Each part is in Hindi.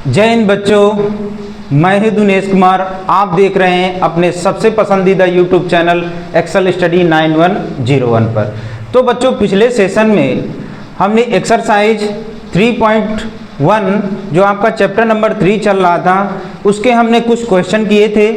जय हिंद बच्चों, मैं हूं दिनेश कुमार। आप देख रहे हैं अपने सबसे पसंदीदा यूट्यूब चैनल एक्सेल स्टडी 9101 पर। तो बच्चों, पिछले सेशन में हमने एक्सरसाइज 3.1 जो आपका चैप्टर नंबर 3 चल रहा था, उसके हमने कुछ क्वेश्चन किए थे।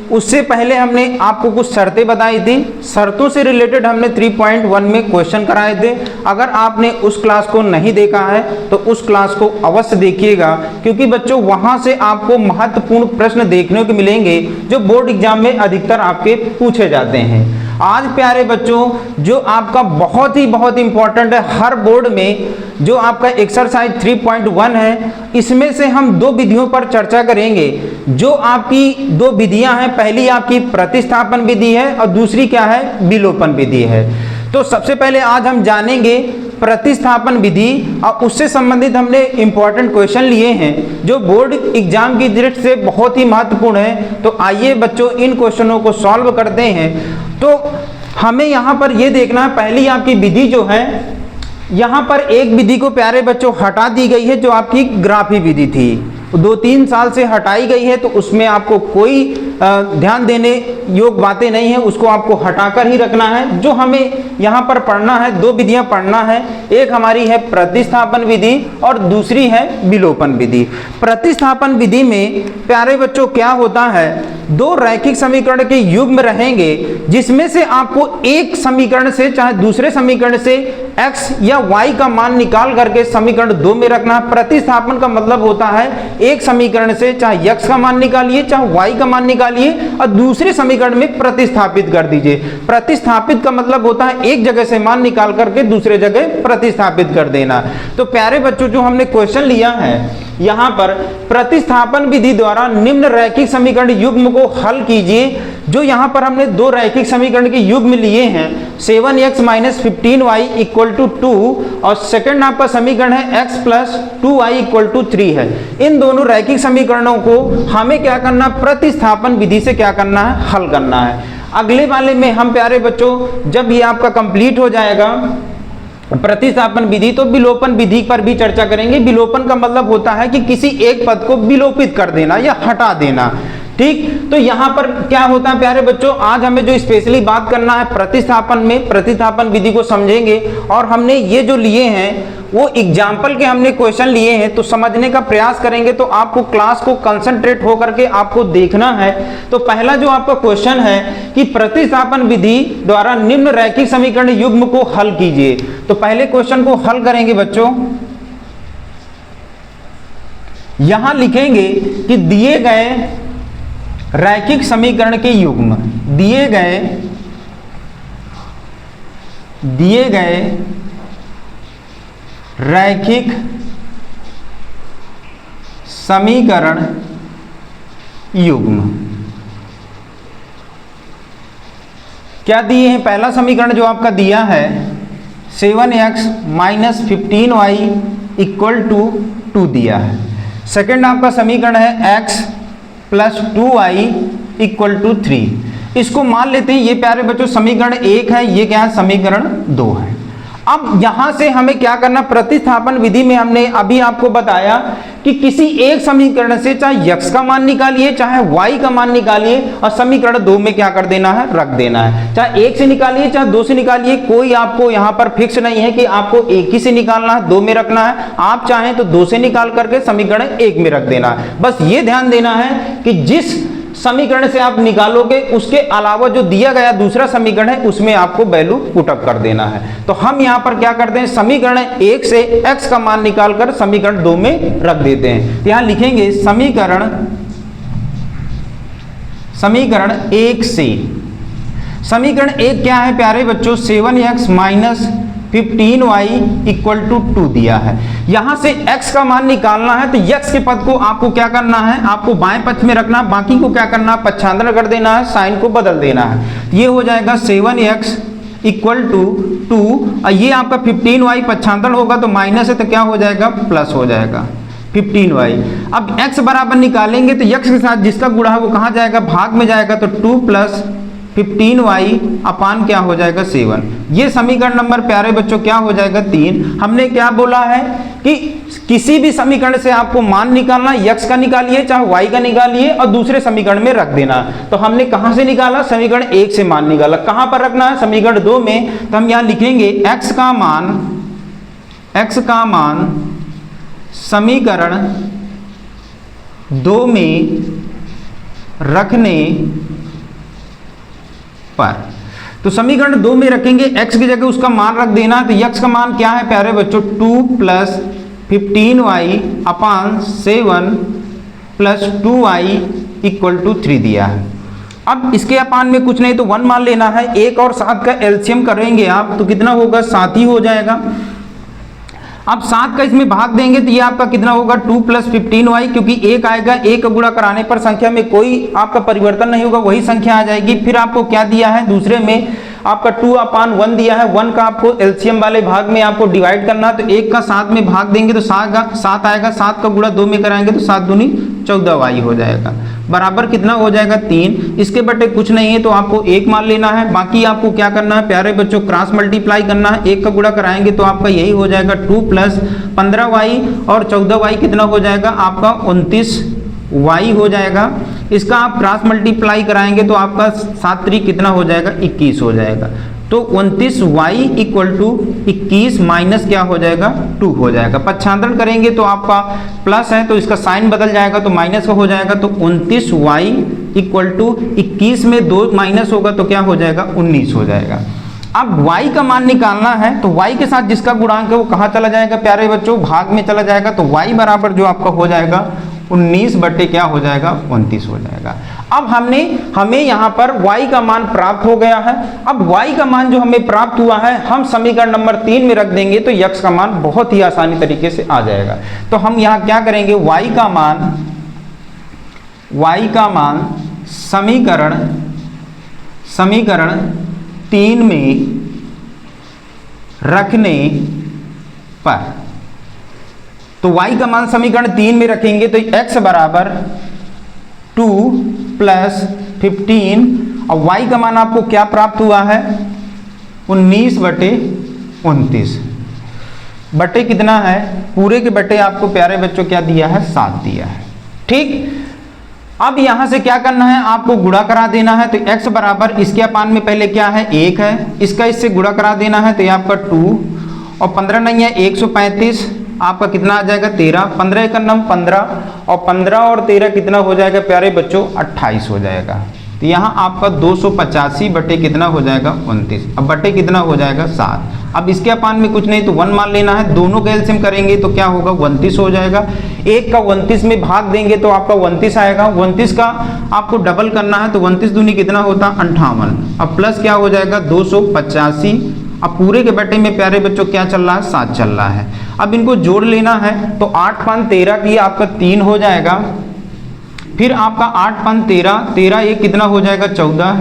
उससे पहले हमने आपको कुछ शर्तें बताई थी। शर्तों से रिलेटेड हमने 3.1 में क्वेश्चन कराए थे। अगर आपने उस क्लास को नहीं देखा है तो उस क्लास को अवश्य देखिएगा, क्योंकि बच्चों वहां से आपको महत्वपूर्ण प्रश्न देखने को मिलेंगे जो बोर्ड एग्जाम में अधिकतर आपके पूछे जाते हैं। आज प्यारे बच्चों, जो आपका बहुत इंपॉर्टेंट है हर बोर्ड में, जो आपका एक्सरसाइज 3.1 है, इसमें से हम दो विधियों पर चर्चा करेंगे। जो आपकी दो विधियां हैं, पहली आपकी प्रतिस्थापन विधि है और दूसरी क्या है, विलोपन विधि है। तो सबसे पहले आज हम जानेंगे प्रतिस्थापन विधि और उससे संबंधित हमने इंपॉर्टेंट क्वेश्चन लिए हैं जो बोर्ड एग्जाम की दृष्टि से बहुत ही महत्वपूर्ण है। तो आइए बच्चों, इन क्वेश्चनों को सॉल्व करते हैं। तो हमें यहाँ पर ये देखना है, पहली आपकी विधि जो है, यहाँ पर एक विधि को प्यारे बच्चों हटा दी गई है जो आपकी ग्राफी विधि थी, 2-3 साल से हटाई गई है। तो उसमें आपको कोई ध्यान देने योग बातें नहीं है, उसको आपको हटाकर ही रखना है। जो हमें यहाँ पर पढ़ना है, दो विधियाँ पढ़ना है, एक हमारी है प्रतिस्थापन विधि और दूसरी है विलोपन विधि। प्रतिस्थापन विधि में प्यारे बच्चों क्या होता है, दो रैखिक समीकरण के युग्म रहेंगे जिसमें से आपको एक समीकरण से चाहे दूसरे समीकरण से x या y का मान निकाल करके समीकरण 2 में रखना। प्रतिस्थापन का मतलब होता है एक समीकरण से चाहे x का मान निकालिए चाहे y का मान निकालिए और दूसरे समीकरण में प्रतिस्थापित कर दीजिए। प्रतिस्थापित का मतलब होता है एक जगह से मान निकाल करके दूसरे जगह प्रतिस्थापित कर देना। तो प्यारे बच्चों, जो हमने क्वेश्चन लिया है यहाँ पर, प्रतिस्थापन विधि द्वारा निम्न रैखिक समीकरण युग्म को हल कीजिए। जो यहाँ पर हमने दो रैखिक समीकरण के युग्म लिए हैं, 7x - 15y = 2 और सेकंड आपका समीकरण है x + 2y = 3 है। इन दोनों रैखिक समीकरणों को हमें क्या करना, प्रतिस्थापन विधि से क्या करना है, हल करना है। अगले वाले में हम प्यारे बच्चों, जब ये आपका कंप्लीट हो जाएगा प्रतिस्थापन विधि, तो विलोपन विधि पर भी चर्चा करेंगे। विलोपन का मतलब होता है कि किसी एक पद को विलोपित कर देना या हटा देना। ठीक, तो यहाँ पर क्या होता है प्यारे बच्चों, आज हमें जो स्पेशली बात करना है प्रतिस्थापन में, प्रतिस्थापन विधि को समझेंगे। और हमने ये जो लिए हैं वो एग्जाम्पल के हमने क्वेश्चन लिए हैं, तो समझने का प्रयास करेंगे। तो आपको क्लास को कंसंट्रेट होकर के आपको देखना है। तो पहला जो आपका क्वेश्चन है कि प्रतिस्थापन विधि द्वारा निम्न रैखिक समीकरण युग्म को हल कीजिए। तो पहले क्वेश्चन को हल करेंगे बच्चों। यहां लिखेंगे कि दिए गए रैखिक समीकरण के युग्म, दिए गए रैखिक समीकरण युग्म क्या दिए हैं। पहला समीकरण जो आपका दिया है 7x - 15y = 2 दिया है। सेकंड आपका समीकरण है x + 2y = 3। इसको मान लेते हैं ये प्यारे बच्चों समीकरण 1 है, ये क्या है, समीकरण 2 है। अब यहां से हमें क्या करना, प्रतिस्थापन विधि में हमने अभी आपको बताया कि किसी एक समीकरण से चाहे x का मान निकालिए चाहे y का मान निकालिए और समीकरण 2 में क्या कर देना है, रख देना है। चाहे 1 से निकालिए चाहे 2 से निकालिए, कोई आपको यहां पर फिक्स नहीं है कि आपको 1 ही से निकालना है, 2 में रखना है। आप चाहें तो 2 से निकाल करके समीकरण 1 में रख देना है। बस ये ध्यान देना है कि जिस समीकरण से आप निकालोगे उसके अलावा जो दिया गया दूसरा समीकरण है उसमें आपको वैल्यू पुटअप कर देना है। तो हम यहां पर क्या करते हैं, समीकरण 1 से x का मान निकालकर समीकरण 2 में रख देते हैं। यहां लिखेंगे समीकरण 1 से, समीकरण 1 क्या है प्यारे बच्चों, 7x - 15y = 2 दिया है। यहां से x का मान निकालना है, तो x के पद को आपको क्या करना है, आपको बाएं पक्ष में रखना, बाकी को क्या करना है, पक्षांतर कर देना है, साइन को बदल देना है। ये हो जाएगा 7x = 2 और ये आपका 15y पक्षांतर होगा तो माइनस है, तो क्या हो जाएगा, प्लस हो जाएगा 15y। अब x बराबर निकालेंगे तो x के साथ जिसका गुणा है वो कहाँ जाएगा, भाग में जाएगा, तो 2 + 15y अपान क्या हो जाएगा 7। ये समीकरण नंबर प्यारे बच्चों क्या हो जाएगा 3। हमने क्या बोला है कि किसी भी समीकरण से आपको मान निकालना, x का निकालिए चाहे y का निकालिए और दूसरे समीकरण में रख देना। तो हमने कहां से निकाला, समीकरण 1 से मान निकाला। कहां पर रखना है, समीकरण 2 में। तो हम यहां लिखेंगे x का मान समीकरण 2 में रखने पर, तो समीकरण 2 में रखेंगे, x की जगह उसका मान रख देना। तो x का मान क्या है प्यारे बच्चों 2 प्लस 15y अपान 7 प्लस 2y इक्वल टू 3 दिया है। अब इसके अपान में कुछ नहीं तो 1 मान लेना है। 1 और 7 का एलसीएम करेंगे आप तो कितना होगा 7 ही हो जाएगा। अब 7 का इसमें भाग देंगे तो ये आपका कितना होगा 2 प्लस 15y, क्योंकि 1 आएगा, 1 का गुणा कराने पर संख्या में कोई आपका परिवर्तन नहीं होगा, वही संख्या आ जाएगी। फिर आपको क्या दिया है, दूसरे में आपका 2 अपान 1 दिया है। 1 का आपको एलसीएम वाले भाग में आपको डिवाइड करना, तो 1 का 7 में भाग देंगे तो 7 आएगा, 7 का गुणा 2 में कराएंगे तो 7 दूनी 14y हो जाएगा, बराबर कितना हो जाएगा 3। इसके बटे कुछ नहीं है तो आपको 1 मान लेना है। बाकी आपको क्या करना है प्यारे बच्चों, क्रॉस मल्टीप्लाई करना है। 1 का गुणा कराएंगे तो आपका यही हो जाएगा 2 प्लस 15y और 14y कितना हो जाएगा आपका 29y हो जाएगा। इसका आप क्रॉस मल्टीप्लाई कराएंगे तो आपका 7 3 कितना हो जाएगा 21 हो जाएगा। तो 29y इक्वल टू 21 माइनस क्या हो जाएगा 2 हो जाएगा। पक्षांतरण करेंगे तो आपका प्लस है तो इसका साइन बदल जाएगा तो माइनस का हो जाएगा। तो 29y इक्वल टू 21 में 2 माइनस होगा तो क्या हो जाएगा 19 हो जाएगा। अब y का मान निकालना है तो y के साथ जिसका गुणांक है वो कहाँ चला जाएगा प्यारे बच्चों, भाग में चला जाएगा। तो y बराबर जो आपका हो जाएगा 19 बटे क्या हो जाएगा 29 हो जाएगा। अब हमें यहाँ पर y का मान प्राप्त हो गया है। अब y का मान जो हमें प्राप्त हुआ है हम समीकरण नंबर 3 में रख देंगे तो x का मान बहुत ही आसानी तरीके से आ जाएगा। तो हम यहाँ क्या करेंगे, y का मान समीकरण 3 में रखने पर, तो y का मान समीकरण 3 में रखेंगे तो x बराबर 2 प्लस 15 और y का मान आपको क्या प्राप्त हुआ है 19 बटे 29 बटे कितना है, पूरे के बटे आपको प्यारे बच्चों क्या दिया है 7 दिया है। ठीक, अब यहां से क्या करना है, आपको गुणा करा देना है। तो x बराबर इसके अपान में पहले क्या है 1 है, इसका इससे गुणा करा देना है तो ये आपका 2 और 15 नहीं है 135, आपका कितना आ जाएगा 13, 15 का नम 15 और 15 और 13 कितना हो जाएगा प्यारे बच्चों 28 हो जाएगा। तो यहाँ आपका 285 बटे कितना हो जाएगा 29, अब बटे कितना हो जाएगा 7। अब इसके अपान में कुछ नहीं तो 1 मान लेना है, दोनों का एलसीएम करेंगे तो क्या होगा 29 हो जाएगा। 1 का 29 में भाग देंगे तो आपका 29 आएगा। 29 का आपको डबल करना है तो 29 दूनी कितना होता 58, अब प्लस क्या हो जाएगा 285। अब पूरे के बटे में प्यारे बच्चों क्या चल रहा है 7 चल रहा है। अब इनको जोड़ लेना है तो 8 5 13 की आपका 3 हो जाएगा, फिर आपका 8 5 13, 13 एक कितना हो जाएगा 14,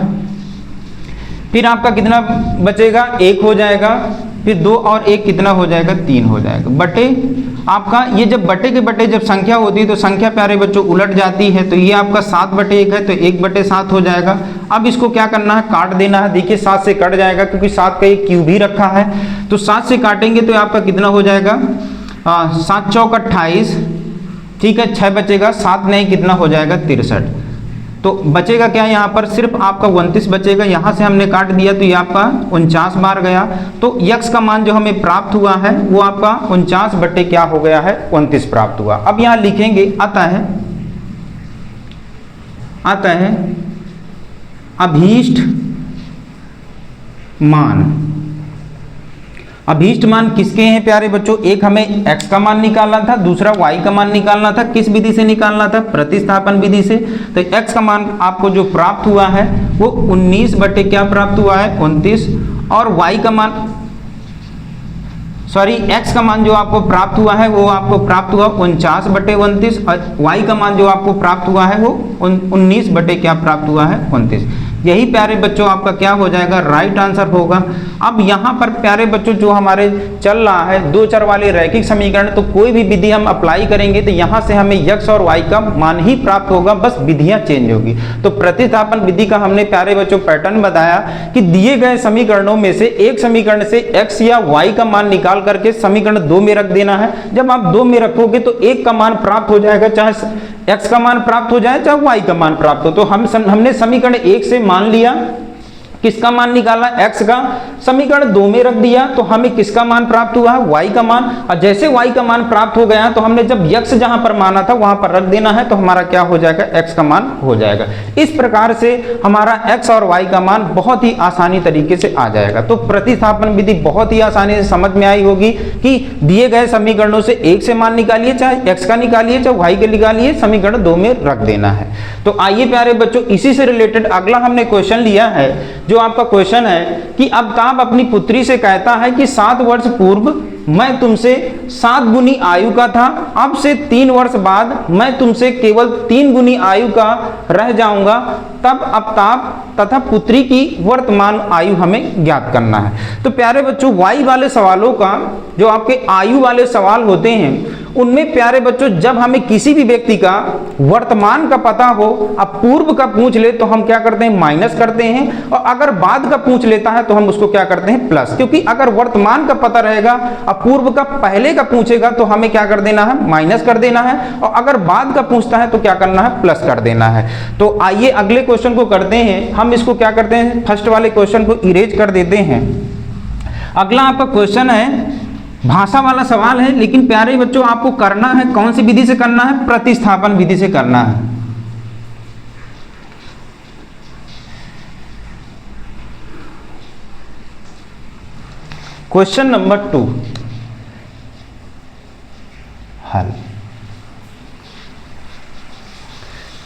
फिर आपका कितना बचेगा 1 हो जाएगा, फिर 2 और 1 कितना हो जाएगा 3 हो जाएगा। बटे आपका ये जब बटे के बटे जब संख्या होती है तो संख्या प्यारे बच्चों उलट जाती है, तो ये आपका 7 बटे 1 है तो 1 बटे 7 हो जाएगा। अब इसको क्या करना है काट देना है, देखिए 7 से कट जाएगा क्योंकि 7 का एक क्यूब ही रखा है, तो 7 से काटेंगे तो आपका कितना हो जाएगा 7 चौक 28, ठीक है 6 बचेगा, 7 नहीं कितना हो जाएगा 63। तो बचेगा क्या यहाँ पर सिर्फ आपका 29 बचेगा, यहाँ से हमने काट दिया तो ये आपका 49 बार गया। तो x का मान जो हमें प्राप्त हुआ है वो आपका 49 बटे क्या हो गया है 29 प्राप्त हुआ। अब यहाँ लिखेंगे आता है अभीष्ट मान। अभीष्ट मान किसके हैं प्यारे बच्चों, एक हमें x का मान निकालना था, दूसरा y का मान निकालना था। किस विधि से निकालना था, प्रतिस्थापन विधि से। तो x का मान आपको जो प्राप्त हुआ है वो 19 बटे क्या प्राप्त हुआ है 29, और y का मान x का मान जो आपको प्राप्त हुआ है वो आपको प्राप्त हुआ 49 बटे 29, और y का मान जो आपको प्राप्त हुआ है वो 19 बटे क्या प्राप्त हुआ है 29। यही प्यारे बच्चों आपका क्या हो जाएगा, राइट आंसर होगा। अब यहाँ पर प्यारे बच्चों जो हमारे चल रहा है दो चर वाले रैखिक समीकरण, तो कोई भी विधि हम अप्लाई करेंगे तो यहाँ से हमें x और y का मान ही प्राप्त होगा, बस विधियाँ चेंज होगी। तो प्रतिस्थापन विधि का हमने प्यारे बच्चों पैटर्न बताया कि दिए गए समीकरणों में से एक समीकरण से x या y का मान निकाल करके समीकरण 2 में रख देना है। जब आप 2 में रखोगे तो एक का मान प्राप्त हो जाएगा, चाहे x का मान प्राप्त हो जाए चाहे y का मान प्राप्त हो। तो हमने समीकरण 1 से मान लिया, किसका मान निकाला, x का, समीकरण 2 में रख दिया तो हमें किसका मान प्राप्त हुआ है, y का मान। और जैसे y का मान प्राप्त हो गया तो हमने जब x जहां पर माना था वहां पर रख देना है, तो हमारा क्या हो जाएगा, x का मान हो जाएगा। इस प्रकार से हमारा x और y का मान बहुत ही आसानी तरीके से आ जाएगा। तो प्रतिस्थापन विधि बहुत ही आसानी से समझ में आई होगी कि दिए गए समीकरणों से एक से मान निकालिए, चाहे x का निकालिए चाहे y का निकालिए, समीकरण 2 में रख देना है। तो आइए प्यारे बच्चों इसी से रिलेटेड अगला हमने क्वेश्चन लिया है, जो आपका क्वेश्चन है कि अमिताभ अपनी पुत्री से कहता है कि 7 वर्ष पूर्व मैं तुमसे 7 गुनी आयु का था, अब से 3 वर्ष बाद मैं तुमसे केवल 3 गुनी आयु का रह जाऊंगा, तब अमिताभ तथा पुत्री की वर्तमान आयु हमें ज्ञात करना है। तो प्यारे बच्चों वाई वाले सवालों का, जो आपके आयु वाले सवाल होते हैं, उनमें प्यारे बच्चों जब हमें किसी भी व्यक्ति का वर्तमान का पता हो, अब पूर्व का पूछ ले तो हम क्या करते हैं, माइनस करते हैं, और अगर बाद का पूछ लेता है तो हम उसको क्या करते हैं, प्लस। क्योंकि अगर वर्तमान का पता रहेगा अब पूर्व का पहले का पूछेगा तो हमें क्या कर देना है, माइनस कर देना है, और अगर बाद का पूछता है तो क्या करना है, प्लस कर देना है। तो आइए अगले क्वेश्चन को करते हैं। हम इसको क्या करते हैं, फर्स्ट वाले क्वेश्चन को इरेज कर देते हैं। अगला आपका क्वेश्चन है भाषा वाला सवाल है, लेकिन प्यारे बच्चों आपको करना है कौन सी विधि से करना है, प्रतिस्थापन विधि से करना है। क्वेश्चन नंबर 2 हल।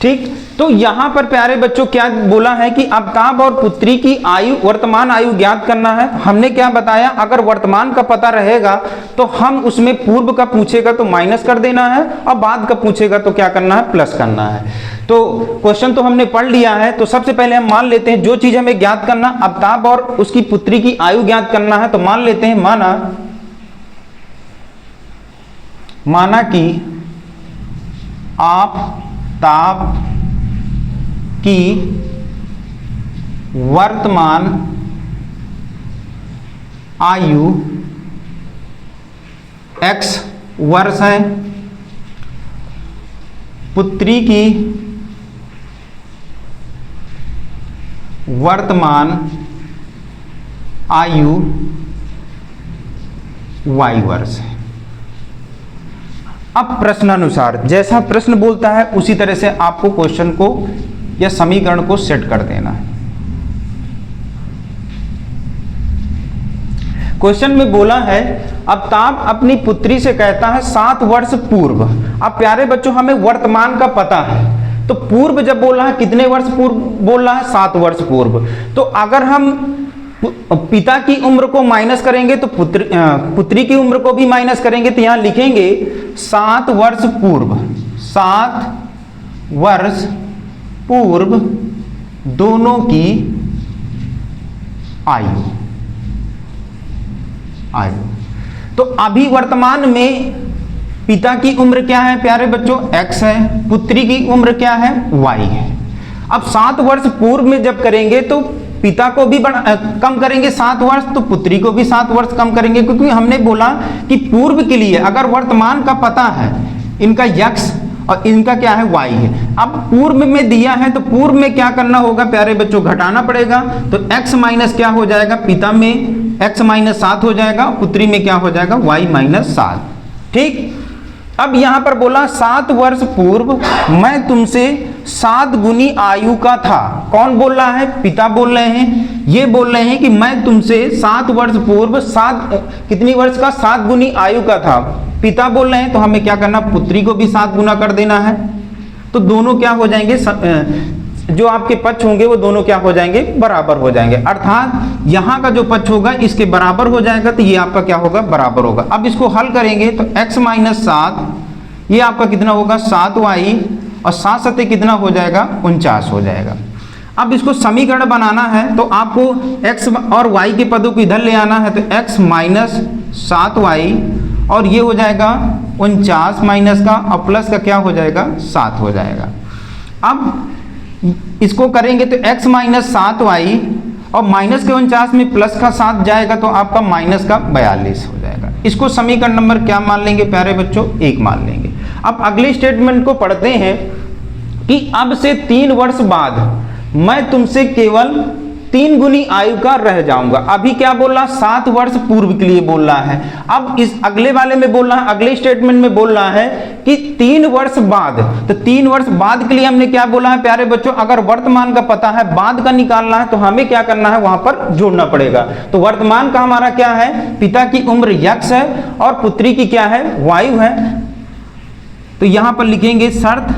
ठीक, तो यहां पर प्यारे बच्चों क्या बोला है कि अमिताभ और पुत्री की आयु, वर्तमान आयु ज्ञात करना है। हमने क्या बताया, अगर वर्तमान का पता रहेगा तो हम उसमें पूर्व का पूछेगा तो माइनस कर देना है, और बाद का पूछेगा तो क्या करना है, प्लस करना है। तो क्वेश्चन तो हमने पढ़ लिया है। तो सबसे पहले हम मान लेते हैं जो चीज हमें ज्ञात करना, अमिताभ और उसकी पुत्री की आयु ज्ञात करना है, तो मान लेते हैं, माना कि अमिताभ की वर्तमान आयु x वर्ष है, पुत्री की वर्तमान आयु y वर्ष है। अब प्रश्नानुसार जैसा प्रश्न बोलता है उसी तरह से आपको क्वेश्चन को या समीकरण को सेट कर देना है। क्वेश्चन में बोला है अमिताभ अपनी पुत्री से कहता है 7 वर्ष पूर्व। अब प्यारे बच्चों हमें वर्तमान का पता है, तो पूर्व जब बोल रहा है कितने वर्ष पूर्व बोल रहा है, 7 वर्ष पूर्व। तो अगर हम पिता की उम्र को माइनस करेंगे तो पुत्री की उम्र को भी माइनस करेंगे, तो यहां लिखेंगे 7 वर्ष पूर्व, 7 वर्ष पूर्व दोनों की आयु। तो अभी वर्तमान में पिता की उम्र क्या है प्यारे बच्चों, x है, पुत्री की उम्र क्या है, y है। अब 7 वर्ष पूर्व में जब करेंगे तो पिता को भी कम करेंगे 7 वर्ष, तो पुत्री को भी 7 वर्ष कम करेंगे, क्योंकि हमने बोला कि पूर्व के लिए अगर वर्तमान का पता है, इनका x और इनका क्या है, y है। अब पूर्व में दिया है तो पूर्व में क्या करना होगा प्यारे बच्चों, घटाना पड़ेगा। तो x माइनस क्या हो जाएगा, पिता में x माइनस 7 हो जाएगा, पुत्री में क्या हो जाएगा, y माइनस 7। ठीक, अब यहां पर बोला 7 वर्ष पूर्व मैं तुमसे 7 गुनी आयु का था। कौन बोल रहा है, पिता बोल रहे हैं। ये बोल रहे हैं कि मैं तुमसे 7 वर्ष पूर्व 7 कितनी वर्ष का, 7 गुनी आयु का था, पिता बोल रहे हैं। तो हमें क्या करना, पुत्री को भी 7 गुना कर देना है। तो दोनों क्या हो जाएंगे, जो आपके पक्ष होंगे वो दोनों क्या हो जाएंगे, बराबर हो जाएंगे। अर्थात यहाँ का जो पक्ष होगा इसके बराबर हो जाएगा, तो ये आपका क्या होगा, बराबर होगा। अब इसको हल करेंगे तो x माइनस 7 ये आपका कितना होगा, 7y, और 7 सत्ते कितना हो जाएगा, 49 हो जाएगा। अब इसको समीकरण बनाना है तो आपको x और y के पदों को इधर ले आना है, तो x माइनस 7y और ये हो जाएगा 49 माइनस का और प्लस का क्या हो जाएगा 7 हो जाएगा। अब इसको करेंगे तो x माइनस 7y और माइनस के 49 में प्लस का 7 जाएगा तो आपका माइनस का 42 हो जाएगा। इसको समीकरण नंबर क्या मान लेंगे प्यारे बच्चों, 1 मान लेंगे। अब अगले स्टेटमेंट को पढ़ते हैं कि अब से 3 वर्ष बाद मैं तुमसे केवल 3 गुनी आयु का रह जाऊंगा। अभी क्या बोल रहा, 7 वर्ष पूर्व के लिए बोल रहा है। अब इस अगले वाले में बोल रहा है, अगले स्टेटमेंट में बोल रहा है कि 3 वर्ष बाद, तो 3 वर्ष बाद के लिए हमने क्या बोला है प्यारे बच्चों, अगर वर्तमान का पता है बाद का निकालना है तो हमें क्या करना है, वहां पर जोड़ना पड़ेगा। तो वर्तमान का हमारा क्या है, पिता की उम्र x है और पुत्री की क्या है, y है। तो यहां पर लिखेंगे शर्त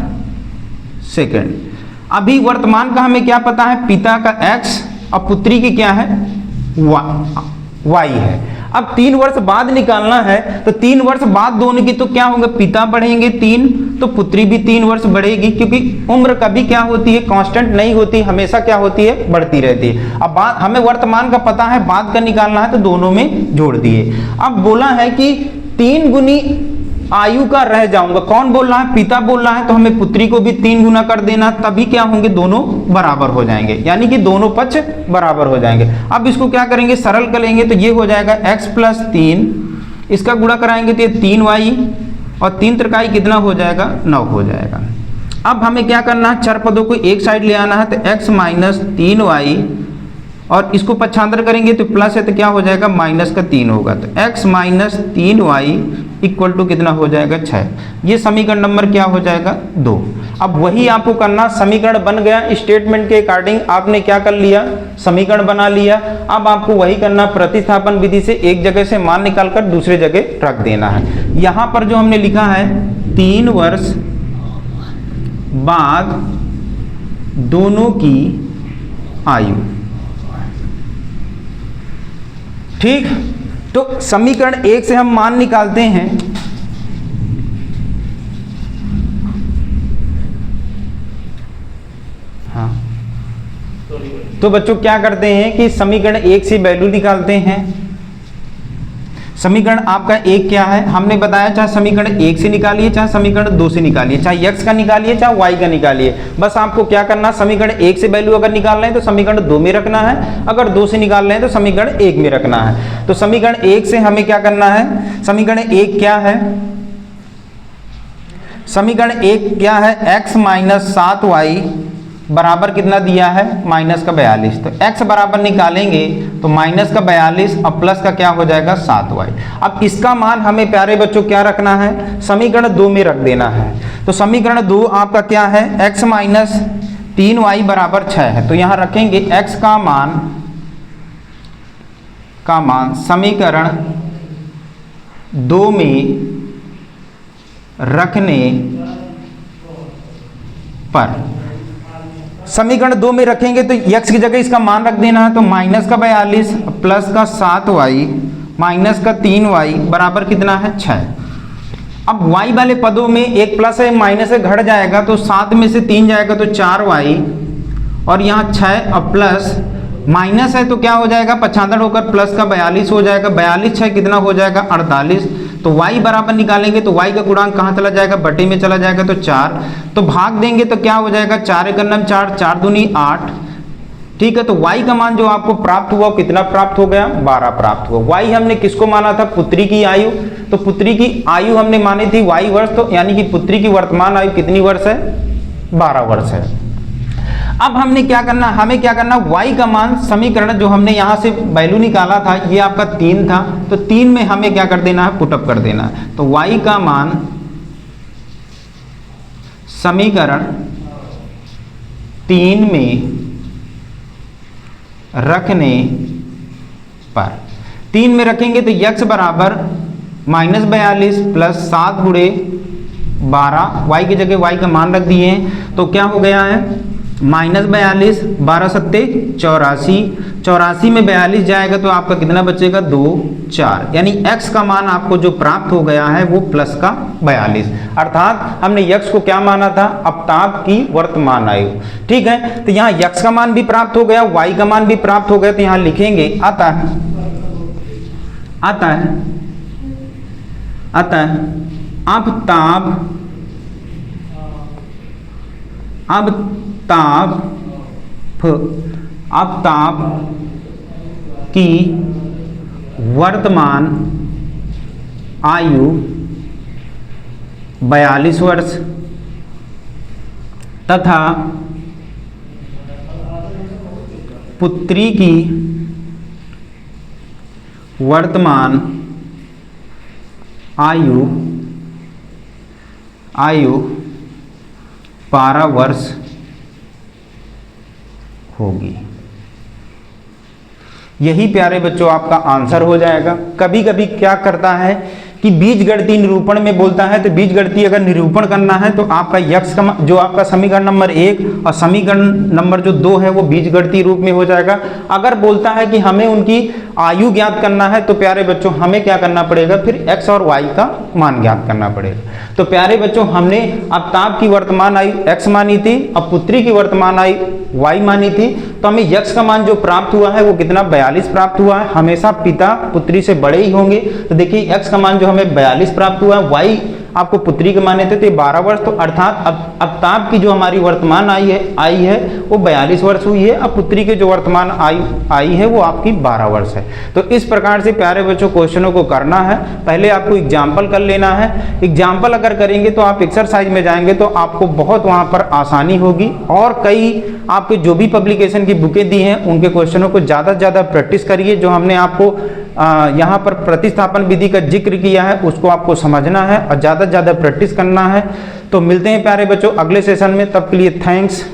सेकंड। अभी वर्तमान का हमें क्या पता है, पिता का x और पुत्री की क्या है, y है। अब 3 वर्ष बाद निकालना है तो 3 वर्ष बाद दोनों की तो क्या होंगे, पिता बढ़ेंगे 3 तो पुत्री भी 3 वर्ष बढ़ेगी, क्योंकि उम्र कभी क्या होती है, कांस्टेंट नहीं होती, हमेशा क्या होती है, बढ़ती रहती है। अब बाद हमें वर्तमान का पता है, बाद का निकालना है तो दोनों में जोड़ दिए। अब बोला है कि 3 गुनी आयु का रह जाऊंगा, कौन बोल रहा है, पिता बोल रहा है, तो हमें पुत्री को भी 3 गुना कर देना, तभी क्या होंगे, दोनों बराबर हो जाएंगे, यानी कि दोनों पक्ष बराबर हो जाएंगे। अब इसको क्या करेंगे, सरल करेंगे तो ये हो जाएगा x प्लस 3, इसका गुणा कराएंगे तो ये 3y और 3 त्रिकाई कितना हो जाएगा, 9 हो जाएगा। अब हमें क्या करना है, चर पदों को एक साइड ले आना है, तो x माइनस 3y और इसको पक्षांतर करेंगे तो प्लस है तो क्या हो जाएगा, माइनस का 3 होगा, तो x minus 3y equal to कितना हो जाएगा, 6। ये समीकरण नंबर क्या हो जाएगा, 2। अब वही आपको करना, समीकरण बन गया, स्टेटमेंट के अकॉर्डिंग आपने क्या कर लिया, समीकरण बना लिया। अब आपको वही करना, प्रतिस्थापन विधि से एक जगह से मान निकालकर दूसरे जगह रख देना है। यहाँ पर जो हमने लिखा है 3 वर्ष बाद दोनों की आयु, ठीक। तो समीकरण 1 से हम मान निकालते हैं, हाँ, तो बच्चों क्या करते हैं कि समीकरण 1 से वैल्यू निकालते हैं। समीकरण आपका 1 क्या है, हमने बताया चाहे समीकरण 1 से निकालिए चाहे समीकरण 2 से निकालिए, चाहे x का निकालिए चाहे y का निकालिए, बस आपको क्या करना, समीकरण 1 से वैल्यू अगर निकाल रहे हैं तो समीकरण 2 में रखना है, अगर 2 से निकाल रहे हैं तो समीकरण 1 में रखना है। तो समीकरण 1 से हमें क्या करना है, समीकरण 1 क्या है, समीकरण 1 क्या है, x माइनस 7y बराबर कितना दिया है, माइनस का 42। तो x बराबर निकालेंगे तो माइनस का 42 और प्लस का क्या हो जाएगा, 7y। अब इसका मान हमें प्यारे बच्चों क्या रखना है, समीकरण 2 में रख देना है। तो समीकरण 2 आपका क्या है, x माइनस 3y बराबर 6 है। तो यहाँ रखेंगे x का मान समीकरण 2 में रखने पर, समीकरण 2 में रखेंगे तो x की जगह इसका मान रख देना है, तो माइनस का 42 प्लस का 7y माइनस का 3y बराबर कितना है, 6। अब y वाले पदों में एक प्लस है माइनस है घट जाएगा, तो 7 में से 3 जाएगा तो 4y और यहाँ 6 और प्लस माइनस है तो क्या हो जाएगा, पक्षांतर होकर प्लस का 42 हो जाएगा, 42 6 कितना हो जाएगा, 48। तो y बराबर निकालेंगे तो y का गुणांक कहाँ चला जाएगा, बटे में चला जाएगा, तो 4। तो भाग देंगे तो क्या हो जाएगा, 4 × 9 4, 4 दूनी 8, ठीक है। तो y का मान जो आपको प्राप्त हुआ कितना प्राप्त हो गया, 12 प्राप्त हुआ। y हमने किसको माना था, पुत्री की आयु, तो पुत्री की आयु हमने मानी थी y वर्ष, तो यानी कि पुत्री की वर्तमान आयु कितनी वर्ष है, 12 वर्ष है। अब हमने क्या करना, हमें क्या करना, y का मान समीकरण जो हमने यहाँ से वैल्यू निकाला था ये आपका 3 था, तो 3 में हमें क्या कर देना है, पुटअप कर देना है। तो y का मान समीकरण 3 में रखने पर, 3 में रखेंगे तो x बराबर माइनस 42 प्लस 7 गुणे 12, y की जगह y का मान रख दिए हैं, तो क्या हो गया है, माइनस 42, 12 सत्ते 84, 84 में 42 जाएगा तो आपका कितना बचेगा 2 4, यानी x का मान आपको जो प्राप्त हो गया है वो प्लस का 42, अर्थात हमने x को क्या माना था, अपताप की वर्तमान आयु। ठीक है, तो यहाँ x का मान भी प्राप्त हो गया, y का मान भी प्राप्त हो गया, तो यहाँ लिखेंगे आता है अपताप की वर्तमान आयु 42 वर्ष तथा पुत्री की वर्तमान आयु 12 वर्ष होगी। यही प्यारे बच्चों आपका आंसर हो जाएगा। कभी कभी क्या करता है कि बीजगणितीय निरूपण में बोलता है, तो बीजगणितीय अगर निरूपण करना है तो आपका यक्ष का जो आपका समीकरण नंबर 1 और समीकरण नंबर जो 2 है वो बीजगणितीय रूप में हो जाएगा। अगर बोलता है कि हमें उनकी आयु ज्ञात करना है तो प्यारे बच्चों हमें क्या करना पड़ेगा, फिर x और y का मान ज्ञात करना पड़ेगा। तो प्यारे बच्चों हमने अपताप की वर्तमान आयु x मानी थी और पुत्री की वर्तमान आयु y मानी थी, तो हमें x का मान जो प्राप्त हुआ है वो कितना 42 प्राप्त हुआ है। हमेशा पिता पुत्री से बड़े ही होंगे, तो देखिए x का मान जो हमें 42 प्राप्त हुआ है, y आपको पुत्री के माने थे तो 12 वर्ष, तो अर्थात अपताप की जो हमारी वर्तमान आई है वो 42 वर्ष हुई है, अब पुत्री के जो वर्तमान आई है वो आपकी 12 वर्ष है। तो इस प्रकार से प्यारे बच्चों क्वेश्चनों को करना है। पहले आपको एग्जाम्पल कर लेना है, एग्जाम्पल अगर करेंगे तो आप एक्सरसाइज में जाएंगे तो आपको बहुत वहाँ पर आसानी होगी, और कई आपके जो भी पब्लिकेशन की बुकें दी हैं उनके क्वेश्चनों को ज़्यादा से ज़्यादा प्रैक्टिस करिए। जो हमने आपको यहाँ पर प्रतिस्थापन विधि का जिक्र किया है उसको आपको समझना है और ज़्यादा से ज़्यादा प्रैक्टिस करना है। तो मिलते हैं प्यारे बच्चों अगले सेशन में, तब के लिए थैंक्स।